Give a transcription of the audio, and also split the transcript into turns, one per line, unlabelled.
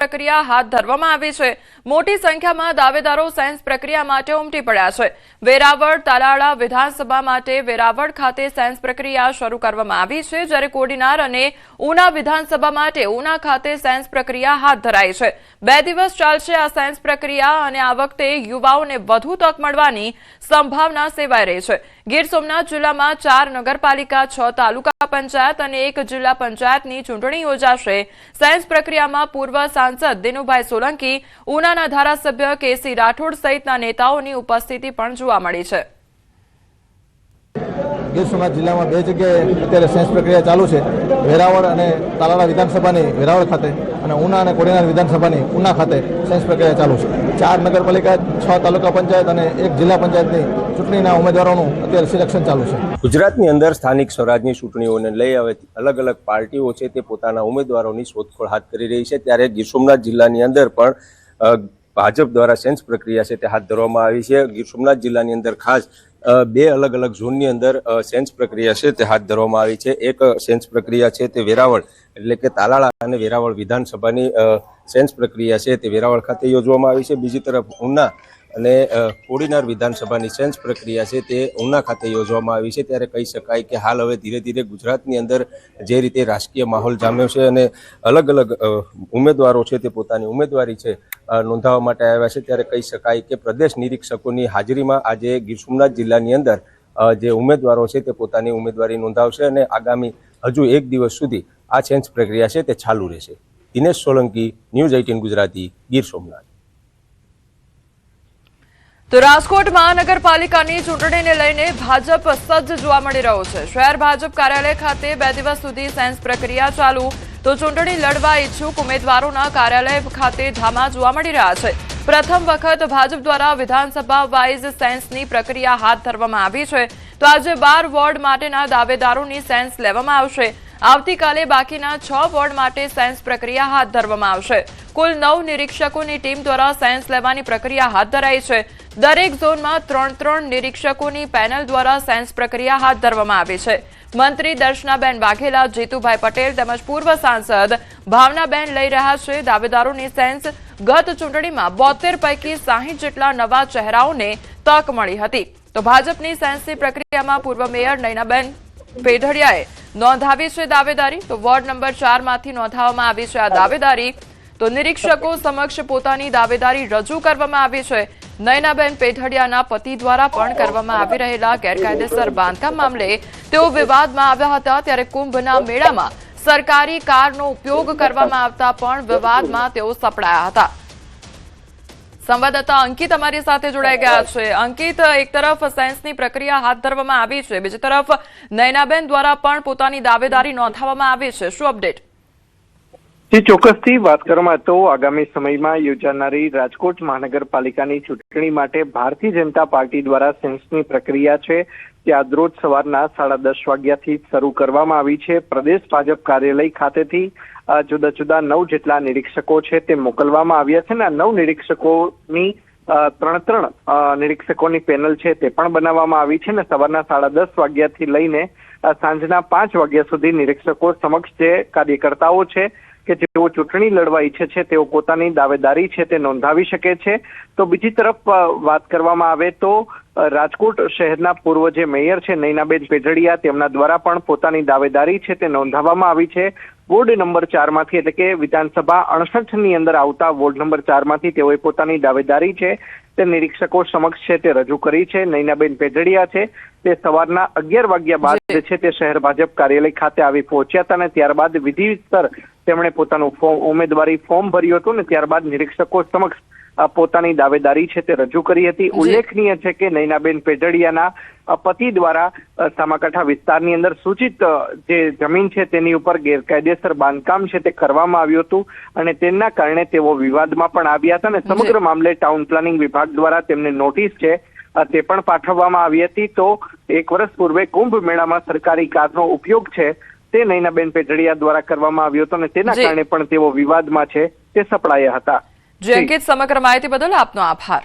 પ્રક્રિયા હાથ ધરવામાં આવી છે। મોટી સંખ્યામાં દાવેદારો સાયન્સ પ્રક્રિયા માટે ઉમટી પડ્યા છે। વેરાવળ તાલાળા વિધાનસભા માટે વેરાવળ ખાતે સાયન્સ પ્રક્રિયા શરૂ કરવામાં આવી છે, જ્યારે કોડીનાર અને ઉના વિધાનસભા માટે ઉના ખાતે સાયન્સ પ્રક્રિયા હાથ ધરાઈ છે। 2 દિવસ ચાલશે આ સાયન્સ પ્રક્રિયા અને આ વખતે યુવાઓને વધુ તક મળવાની સંભાવના સેવાઈ રહી છે। ગીર સોમનાથ જિલ્લામાં 4 નગરપાલિકા, 6 તાલુકા પંચાયત અને 1 જિલ્લા પંચાયતની ચૂંટણી યોજાશે। સાયન્સ પ્રક્રિયામાં પૂર્વ સાંસદ દિનુભાઈ સોલંકી, ઉનાના ધારાસભ્ય કેસી રાઠોડ સહિતના નેતાઓની ઉપસ્થિતિ પણ જોવા મળી છે।
ગીર સોમનાથ જિલ્લામાં 2 જગ્યાએ અત્યારે સાયન્સ પ્રક્રિયા ચાલુ છે। વેરાવળ અને તાલાળા વિધાનસભાની વેરાવળ ખાતે અને ઉના અને કોડીનાર વિધાનસભાની ઉના ખાતે સાયન્સ પ્રક્રિયા ચાલુ છે। 4 નગરપાલિકા, 6 તાલુકા પંચાયત અને 1 જિલ્લા પંચાયતની ચૂંટણીના ઉમેદવારોનું અત્યારે સિલેક્શન ચાલુ છે।
ગુજરાતની અંદર સ્થાનિક સ્વરાજની ચૂંટણીઓને લઈ હવે અલગ અલગ પાર્ટીઓ છે તે પોતાના ઉમેદવારોની શોધખોળ હાથ કરી રહી છે, ત્યારે ગીર સોમનાથ જિલ્લાની અંદર પણ ભાજપ દ્વારા સાયન્સ પ્રક્રિયા છે તે હાથ ધરવામાં આવી છે। ગીર સોમનાથ જિલ્લાની અંદર ખાસ 2 અલગ અલગ ઝોનની અંદર સાયન્સ પ્રક્રિયા છે તે હાથ ધરવામાં આવી છે। એક સાયન્સ પ્રક્રિયા છે તે વેરાવળ એટલે કે તાલાળા અને વેરાવળ વિધાનસભાની સાયન્સ પ્રક્રિયા છે તે વેરાવળ ખાતે યોજવામાં આવી છે। બીજી તરફ ઉના અને કોડીનાર વિધાનસભાની સાયન્સ પ્રક્રિયા છે તે ઉના ખાતે યોજવામાં આવી છે। ત્યારે કહી શકાય કે હાલ હવે ધીરે ધીરે ગુજરાતની અંદર જે રીતે રાજકીય માહોલ જામ્યો છે અને અલગ અલગ ઉમેદવારો છે તે પોતાની ઉમેદવારી છે નોંધાવવા માટે આવ્યા છે, ત્યારે કહી શકાય કે પ્રદેશ નિરીક્ષકોની હાજરીમાં આજે ગીર સોમનાથ જિલ્લાની અંદર જે ઉમેદવારો છે તે પોતાની ઉમેદવારી નોંધાવશે અને આગામી હજુ 1 દિવસ સુધી આ સાયન્સ પ્રક્રિયા છે તે ચાલુ રહેશે। દિનેશ સોલંકી, ન્યૂઝ 18 ગુજરાતી, ગીર સોમનાથ।
તો રાજકોટ મહાનગરપાલિકાની ચૂંટણીને લઈને ભાજપ સજ્જ જોવા મળી રહ્યો છે। શહેર ભાજપ કાર્યાલય ખાતે 2 દિવસ સુધી સાયન્સ પ્રક્રિયા ચાલુ, તો ચૂંટણી લડવા ઈચ્છુક ઉમેદવારોના કાર્યાલય ખાતે ધામા જોવા મળી રહ્યા છે। પ્રથમ વખત ભાજપ દ્વારા વિધાનસભા વાઇઝ સાયન્સની પ્રક્રિયા હાથ ધરવામાં આવી છે, તો આજે 12 વોર્ડ માટેના દાવેદારોની સાયન્સ લેવામાં આવશે। આવતીકાલે બાકીના 6 વોર્ડ માટે સાયન્સ પ્રક્રિયા હાથ ધરવામાં આવશે। કુલ 9 નિરીક્ષકોની ટીમ દ્વારા સાયન્સ લેવાની પ્રક્રિયા હાથ ધરાઈ છે। દરેક ઝોનમાં 3 નિરીક્ષકોની પેનલ દ્વારા સાયન્સ પ્રક્રિયા હાથ ધરવામાં આવી છે। મંત્રી દર્શનાબેન વાઘેલા, જીતુભાઈ પટેલ તેમજ પૂર્વ સાંસદ ભાવનાબેન લઈ રહ્યા છે દાવેદારોની સાયન્સ। ગત ચૂંટણીમાં 72 પૈકી 60 જેટલા નવા ચહેરાઓને તક મળી હતી, તો ભાજપની સાયન્સની પ્રક્રિયામાં પૂર્વ મેયર નયનાબેન પેઢડિયાએ નોંધાવી છે દાવેદારી, તો વોર્ડ નંબર 4 માંથી નોંધાવવામાં આવી છે આ દાવેદારી। તો નિરીક્ષકો સમક્ષ પોતાની દાવેદારી રજૂ કરવામાં આવી છે। નયનાબેન પેઢડિયાના પતિ દ્વારા પણ કરવામાં આવી રહેલા ગેરકાયદેસર બાંધકામ મામલે તેઓ વિવાદમાં આવ્યા હતા, ત્યારે કુંભના મેળામાં સરકારી કારનો ઉપયોગ કરવામાં આવતા પણ વિવાદમાં તેઓ સપડાયા હતા। સંવાદદાતા અંકિત અમારી સાથે જોડાઈ ગયા છે। અંકિત, એક તરફ સાયન્સની પ્રક્રિયા હાથ ધરવામાં આવી છે, બીજી તરફ નયનાબેન દ્વારા પણ પોતાની દાવેદારી નોંધાવવામાં આવી છે, શું અપડેટ?
જે ચોક્કસથી વાત કરવામાં તો આગામી સમયમાં યોજાનારી રાજકોટ મહાનગરપાલિકાની ચૂંટણી માટે ભારતીય જનતા પાર્ટી દ્વારા સાયન્સની પ્રક્રિયા છે તે આજરોજ સવારના 10:30 વાગ્યાથી શરૂ કરવામાં આવી છે। પ્રદેશ ભાજપ કાર્યાલય ખાતેથી જુદા જુદા 9 જેટલા નિરીક્ષકો છે તે મોકલવામાં આવ્યા છે અને આ 9 નિરીક્ષકોની 3 નિરીક્ષકોની પેનલ છે તે પણ બનાવવામાં આવી છે અને સવારના 10:30 વાગ્યાથી લઈને સાંજના 5 વાગ્યા સુધી નિરીક્ષકો સમક્ષ જે કાર્યકર્તાઓ છે કે જેઓ ચૂંટણી લડવા ઈચ્છે છે તેઓ પોતાની દાવેદારી છે તે નોંધાવી શકે છે। તો બીજી તરફ વાત કરવામાં આવે તો રાજકોટ શહેરના પૂર્વ જે મેયર છે નયનાબેન પેઢડિયા, તેમના દ્વારા પણ પોતાની દાવેદારી છે તે નોંધાવવામાં આવી છે। વોર્ડ નંબર 4 માંથી એટલે કે વિધાનસભા 68ની અંદર આવતા વોર્ડ નંબર 4 માંથી તેઓએ પોતાની દાવેદારી છે તે નિરીક્ષકો સમક્ષ છે તે રજૂ કરી છે। નયનાબેન પેઢડિયા છે તે સવારના 11 વાગ્યા બાદ છે તે શહેર ભાજપ કાર્યાલય ખાતે આવી પહોંચ્યા હતા અને ત્યારબાદ વિધિસર તેમણે પોતાનું ઉમેદવારી ફોર્મ ભર્યું હતું અને ત્યારબાદ નિરીક્ષકો સમક્ષ પોતાની દાવેદારી છે તે રજૂ કરી હતી। ઉલ્લેખનીય છે કે નયનાબેન પેઢડિયાના પતિ દ્વારા સામાકાંઠા વિસ્તારની અંદર સૂચિત જે જમીન છે તેની ઉપર ગેરકાયદેસર બાંધકામ છે તે કરવામાં આવ્યું હતું અને તેના કારણે તેઓ વિવાદમાં પણ આવ્યા હતા અને સમગ્ર મામલે ટાઉન પ્લાનિંગ વિભાગ દ્વારા તેમને નોટિસ છે તે પણ પાઠવવામાં આવી હતી। તો 1 વર્ષ પૂર્વે કુંભ મેળામાં સરકારી કારનો ઉપયોગ છે તે નયનાબેન પેઢડિયા દ્વારા કરવામાં આવ્યો હતો અને તેના કારણે પણ તેઓ વિવાદમાં છે તે સપડાયા હતા।
જી અંકિત, સમગ્ર માહિતી બદલ આપનો આભાર।